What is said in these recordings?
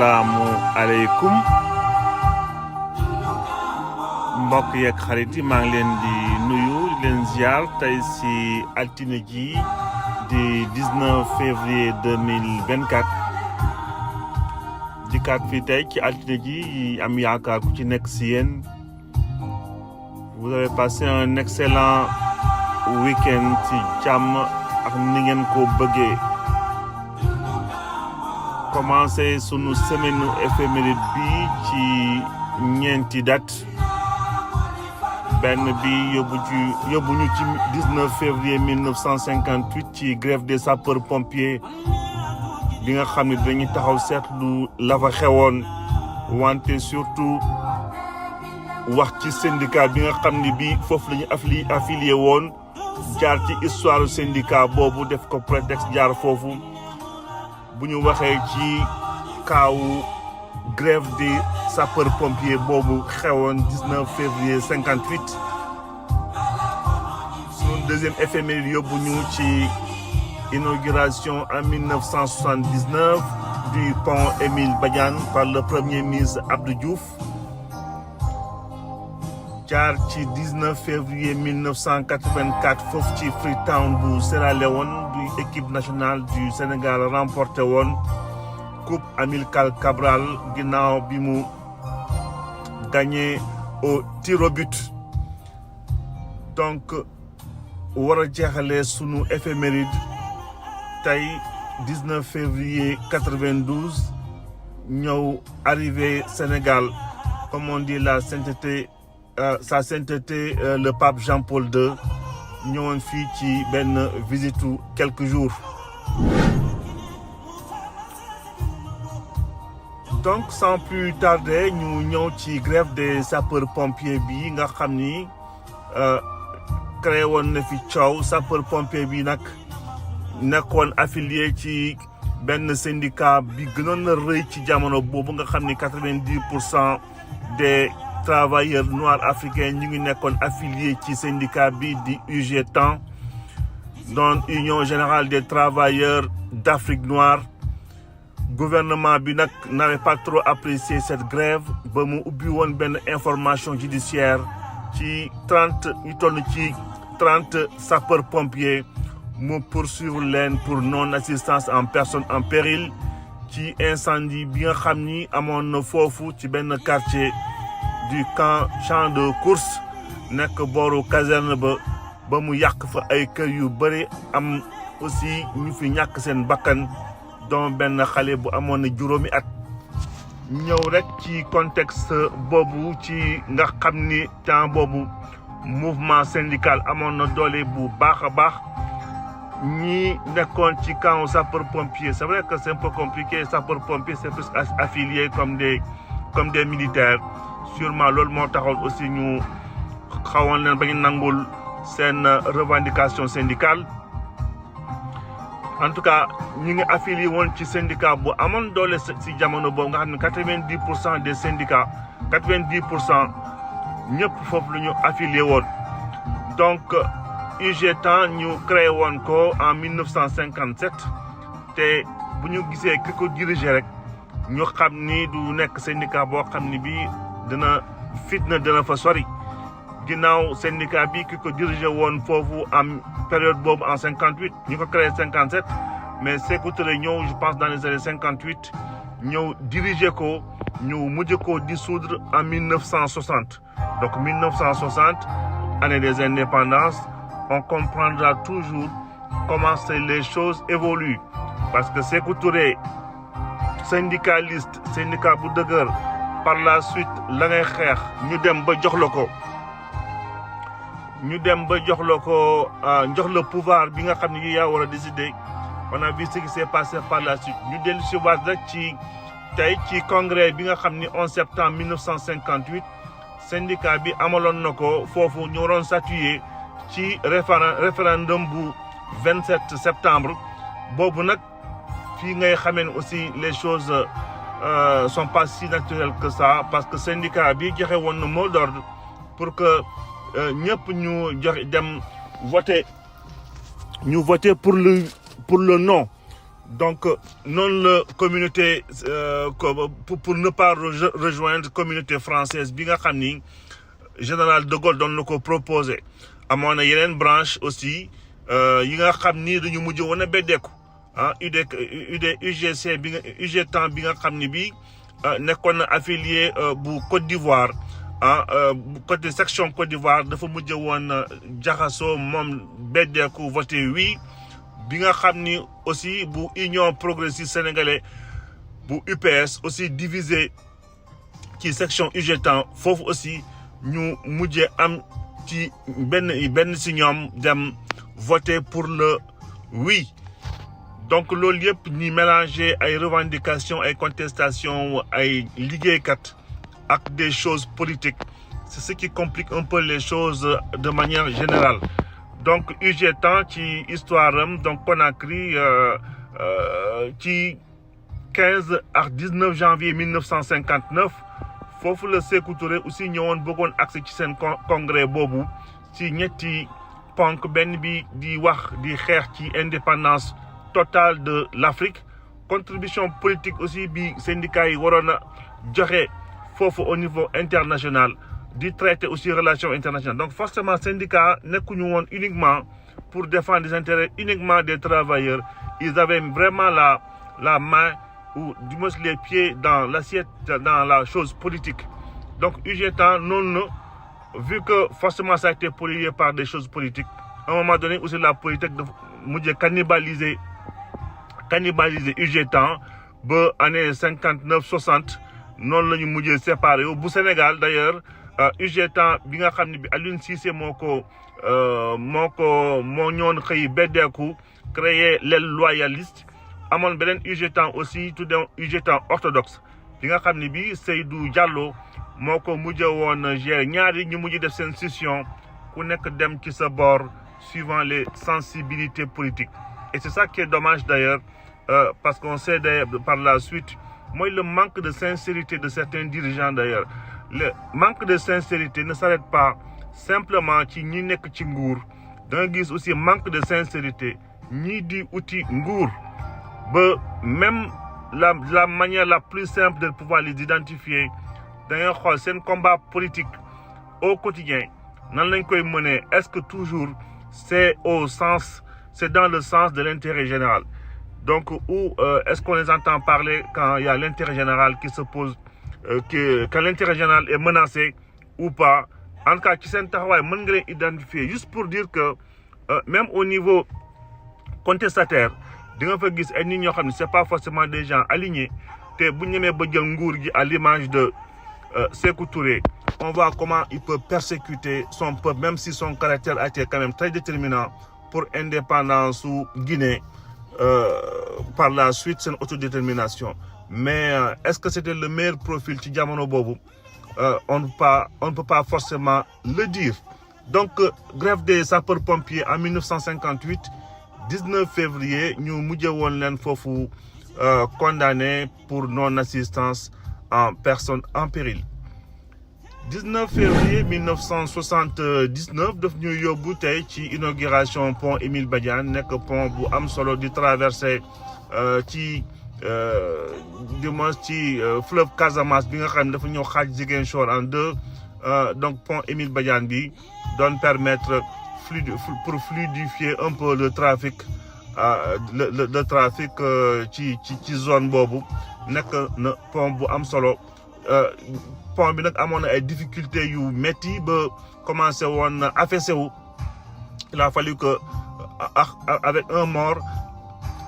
asalaamu aleykum mbokk yeeg xarit yi maa ngi leen di nuyu di leen ziar tey si altine ji di 19 février 2024 dikkaat fii tey ci altine ji am yaakaar ku ci nekk si yéen vous avez passé un excellent week-end ci jàmm ak ni ngeen ko bëggee commencé sunu semaine éphéméride bi ci ñeenti date benn bi yóbbu ñu ci 19 février 1958 ci grève des sapeurs pompiers bi nga xam ne dañuy taxaw seetlu la fa xewoon wante surtout wax ci syndicat bi nga xam ne bi foofu la ñu affilié woon jaar ci histoire syndicat boobu def ko prétexte jaar foofu bu ñu waxee ci kaawu grève des sapeurs pompiers boobu xewoon 19 février 58 suñu deuxième éphéméride yóbbu ñu ci inauguration en 1979 du pont Émile Badiane par le premier ministre Abdou Diouf jaar ci 19 février 1984 foofu ci Freetown bu Sierra Leone bu équipe nationale du Sénégal remporté woon coupe Amilcar Cabral ginnaaw bi mu gagné au tir au but. Donc war a jeexalee sunu éphéméride tey 19 février 92 ñëw arrivé Sénégal comme on dit sa sainteté le pape Jean-Paul II ñëwoon fii ci benn visitu quelques jours. Donc sans plus tarder ñu ñëw ci grève des sapeurs pompiers bi nga xam ni créé woon na fi coow sapeur pompier bi nag nekkoon affilié ci benn syndicat bi gënoon na rëy ci jamono boobu nga xam ni 90% des travailleurs noirs africains ñu ngi nekkoon affilié ci syndicat bi di UGTAN donc Union générale des travailleurs d'Afrique noire. Gouvernement bi nag n'avait pas trop apprécié cette grève ba mu ubbi woon benn information judiciaire ci 30 sapeurs pompiers mu poursuivre leen pour non assistance en personne en péril ci incendie bi nga xam ni amoon na foofu ci benn quartier du champ de course nekk booru caserne ba mu yàq fa ay kër yu bëri am aussi ñu fi ñàkk seen bakkan donc benn xale bu amoon na juróomi at. ñëw rek ci contexte boobu ci nga xam ni temps boobu mouvement syndical amoon na doole bu baax a baax ñi nekkoon ci camp sapeur pompier c'est vrai que c'est un peu compliqué sapeur pompier c'est plus affilié comme des militaires sûrement loolu moo taxoon aussi ñu xawoon leen ba ñu nangul seen revendication syndicale. En tout cas ñu ngi affilié woon ci syndicat bu amoon doole ci jamono boobu nga xam ne 90% des syndicats 90% ñëpp foofu la ñu affilié woon. Donc UGTAN ñu créé woon ko en 1957 te bu ñu gisee ki ko diriger rek ñu xam ni du nekk syndicat boo xam ni bii dina fa sori. ginnaaw syndicat bi ki ko diriger woon foofu en période boobu en 58 ñu ko créé 57 mais Sékou Touré ñëw je pense dans les années 58 ñëw diriger ko ñu mujj ko dissoudre en 1960 donc 1960 année des indépendances on comprendra toujours comment les choses évoluent parce que Sékou Touré syndicaliste syndicat bu dëgër par la suite la ngay xeex ñu dem ba jox la ko. ñu dem ba jox le pouvoir bi nga xam ne yaa war a décider on a vu ce qui s'est passé par la suite ñu dellu si waat rek ci tey ci congrès bi nga xam ni 11 septembre 1958 syndicat bi amaloon na ko foofu ñu waroon statuer ci référendum bu 27 septembre boobu nag fii ngay xamee ne aussi les choses sont pas si naturelles que ça parce que syndicat bi joxe woon na mot d'ordre pour que ñëpp ñu joxe dem voter pour le non donc non la communauté pour ne pas rejoindre communauté française bi nga xam ni général de Gaulle doon na ko proposé amoon na yeneen branche aussi yi nga xam ni dañu mujj woon a beddeeku UGC bi nga UGTAN bi nga xam ni bi nekkoon na affilié bu Côte d'Ivoire côté section Côte d'Ivoire dafa mujj woon jaxasoo moom beddeeku voté oui bi nga xam ni aussi bu Union progressiste sénégalais bu UPS aussi divisé ci section UGTAN foofu aussi ñu mujjee am ci benn si ñoom dem voter pour le oui donc loolu yëpp ñi mélanger ay revendications ay contestations ay liggéeykat ak des choses politiques c'est ce qui complique un peu les choses de manière générale donc UGTAN ci histoire am donc Conakry ci 15 ak 19 janvier 1959 foofu la Sékou Touré aussi ñëwoon bëggoon accès ci seen congrès boobu ci ñetti ponk benn bi di wax di xeex ci indépendance totale de l'Afrique contribution politique aussi bi syndicat yi waroon a joxe foofu au niveau international di traiter aussi relations internationales donc forcément syndicat nekkuñu woon uniquement pour défendre les intérêts uniquement des travailleurs ils avaient vraiment la main ou du moins les pieds dans l'assiette, dans la chose politique. Donc UGTAN, non, vu que forcément ça a été pollué par des choses politiques, à un moment donné aussi la politique de cannibaliser UGTAN, ba année 59-60, non la ñu mujjee séparé bu Sénégal d'ailleurs UGTAN bi nga xam ne bi Aliou Cissé moo ñoon xëy beddeeku créer l'aile loyaliste amoon beneen UGTAN aussi tudde UGTAN orthodoxe bi nga xam ne bi Seydou Diallo moo ko mujj woon gérer ñaari ñu mujj def seen scission ku nekk dem ci sa bord suivant les sensibilités politiques et c'est ça qui est dommage d'ailleurs parce qu'on sait par la suite mooy le manque de sincérité de certains dirigeants d'ailleurs le manque de sincérité ne s'arrête pas simplement ci ñi nekk ci nguur da nga gis aussi manque de sincérité ñii di uti nguur ba même la manière la plus simple de pouvoir les identifier da ngay xool seen combat politique au quotidien nan lañ koy mener est-ce que toujours c'est dans le sens de l'intérêt général donc ou est-ce qu'on les entend parler quand il y a l'intérêt général qui se pose quand l'intérêt général est menacé ou pas en tout cas ci seen taxawaay mën nga leen identifier juste pour dire que même au niveau contestataire di nga fa gis ay nit ñoo xam ne c'est pas forcément des gens alignés te bu ñu ñemee ba jël nguur gi à l'image de Sékou Touré on voit comment il peut persécuter son peuple même si son caractère a été quand même très déterminant pour indépendance su Guinée par la suite seen autodétermination mais est-ce que c'était le meilleur profil ci jamono boobu on ne peut pas forcément le dire donc grève des sapeurs-pompiers en 1958 19 février ñu mujjee woon leen foofu condamné pour non-assistance en personne en péril 19 février 1979 daf ñu yóbbu tey ci inauguration pont Émile Badiane nekk pont bu am solo di traversé ci du moins ci fleuve Casamance bi nga xam ne dafa ñëw xaaj Ziguinchor en deux donc pont Émile Badiane bi doon permettre pour fluidifier un peu le trafic le trafic ci zone boobu nekk na pont bu am solo pont bi nag amoon na ay difficultés yu métti ba commencé woon affaissé wu il a fallu que avec un mort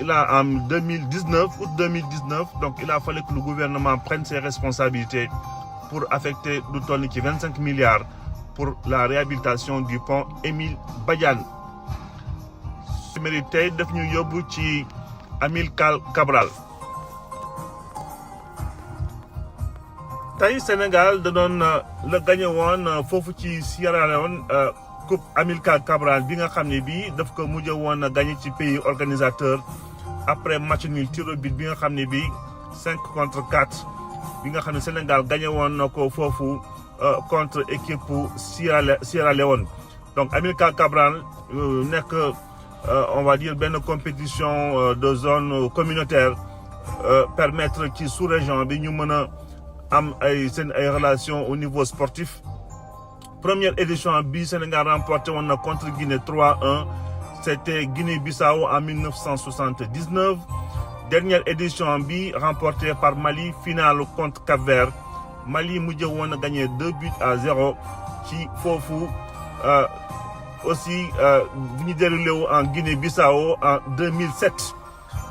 il a en 2019 août 2019 donc il a fallu que le gouvernement prenne ses responsabilités pour affecter lu toll ci 25 milliards pour la réhabilitation du pont Émile Badiane. su mérité daf ñu yóbbu ci Amilcar Cabral. tey Sénégal da doon la gagné woon foofu ci Sierra Leone coupe Amilcar Cabral bi nga xam ne bii daf ko mujj woon gagné ci pays organisateur après match nul tir au but bi nga xam ne bii 5-4 bi nga xam ne Sénégal gagné woon na ko foofu contre équipe Sierra Leone donc Amilcar Cabral nekk on va dire benn compétition de zone communautaire permettre ci sous-région bi ñu mën a am ay relations au niveau sportif. Première édition bi Sénégal remporté woon na contre Guinée 3-1. C'était Guinée-Bissau en 1979. Dernière édition bi remportée par Mali, finale contre Cap-Vert. Mali mujj woon a gagné 2-0 ci foofu aussi bu ñu déroulé wu en Guinée-Bissau en 2007.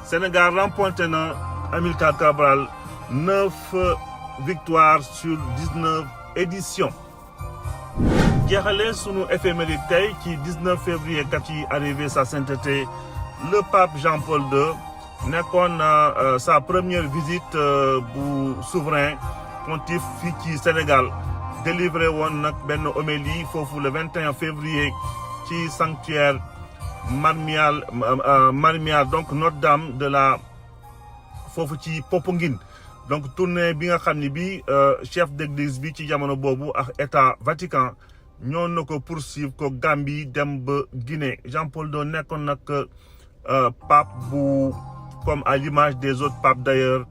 Sénégal remporté na Amilcar Cabral 9 victoires sur 19 éditions. jeexale sunu éphéméride tey ci 19 février kat yi arrivé sa sainteté le pape Jean-Paul II nekkoon sa première visite bu souverain pontife fii ci Sénégal délivré woon nag benn homélie foofu le 21 février ci sanctuaire Marmial donc Notre-Dame de la foofu ci Popenguine donc tournée bi nga xam ne bi chef d'église bi ci jamono boobu ak état Vatican ñoo na ko poursuivre ko Gambie dem ba Guinée Jean-Paul II nekkoon nag pape bu comme à l'image des autres papes d'ailleurs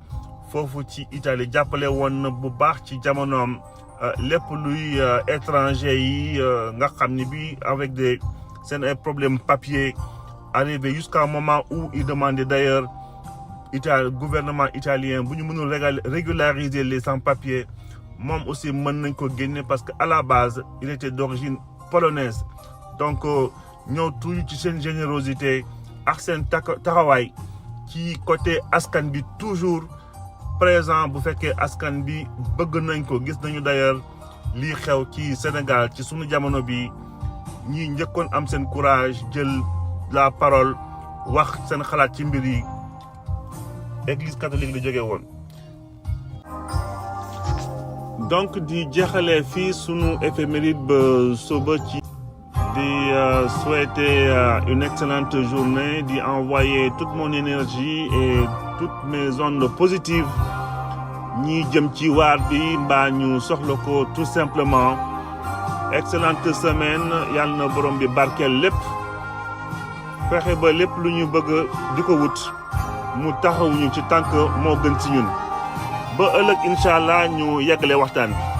foofu ci Italie jàppale woon na bu baax ci jamonoom lépp luy étranger yi nga xam ne bi avec des seen ay problèmes papier arrivé jusqu'à un moment où il demandait d'ailleurs gouvernement italien bu ñu mënul régulariser les sans-papiers moom aussi mën nañ ko génne parce que à la base il était d'origine polonaise donc ñëw tuuti ci seen générosité ak seen taxawaay ci côté askan bi toujours présent bu fekkee askan bi bëgg nañ ko gis nañu d'ailleurs lii xew ci Sénégal ci sunu jamono bi ñi njëkkoon am seen courage jël la parole wax seen xalaat ci mbir yi église catholique la jógee woon. donc di jeexalee fii sunu éphéméride ba suba ci di souhaiter une excellente journée di envoyer toute mon énergie et toutes mes ondes positives ñi jëm ci waar bi mbaa ñu soxla ko tout simplement excellente semaine yàlla na borom bi barkeel lépp fexe ba lépp lu ñu bëgg di ko wut mu taxawuñu ci tànk moo gën ci ñun ba ëllëg incha allah ñu yeggale waxtaan bi.